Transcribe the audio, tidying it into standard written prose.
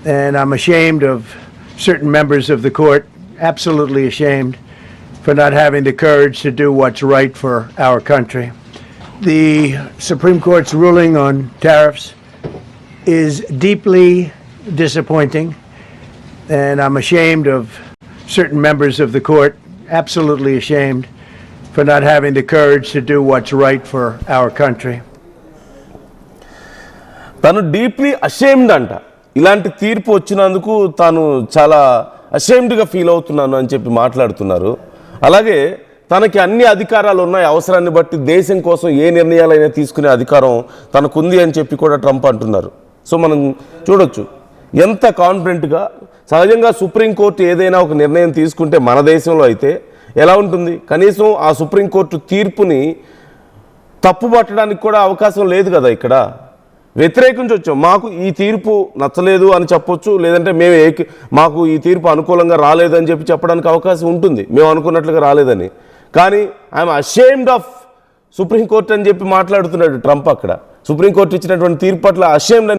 and I'm ashamed of certain members of the court, absolutely ashamed, for not having the courage to do what's right for our country. The Supreme Court's ruling on tariffs is deeply disappointing, and I'm ashamed of certain members of the court, absolutely ashamed, for not having the courage to do what's right for our country. తను deeply ashamed అంట. ఇలాంటి తీర్పు వచ్చినందుకు తాను చాలా అషేమ్డ్గా feel అవుతున్నాను అని చెప్పి మాట్లాడుతున్నారు. అలాగే తనకి అన్ని అధికారాలు ఉన్నాయి, అవసరాన్ని బట్టి దేశం కోసం ఏ నిర్ణయాలైనా తీసుకునే అధికారం తనకుంది అని చెప్పి కూడా ట్రంప్ అంటున్నారు. సో మనం చూడొచ్చు ఎంత కాన్ఫిడెంట్గా. సహజంగా సుప్రీంకోర్టు ఏదైనా ఒక నిర్ణయం తీసుకుంటే మన దేశంలో అయితే ఎలా ఉంటుంది, కనీసం ఆ సుప్రీంకోర్టు తీర్పుని తప్పుపట్టడానికి కూడా అవకాశం లేదు కదా. ఇక్కడ వ్యతిరేకించవచ్చు, మాకు ఈ తీర్పు నచ్చలేదు అని చెప్పొచ్చు, లేదంటే మాకు ఈ తీర్పు అనుకూలంగా రాలేదని చెప్పి చెప్పడానికి అవకాశం ఉంటుంది, మేము అనుకున్నట్లుగా రాలేదని. కానీ ఐఎమ్ అషేమ్డ్ ఆఫ్ సుప్రీంకోర్టు అని చెప్పి మాట్లాడుతున్నాడు ట్రంప్. అక్కడ సుప్రీంకోర్టు ఇచ్చినటువంటి తీర్పు పట్ల అషేమ్డ్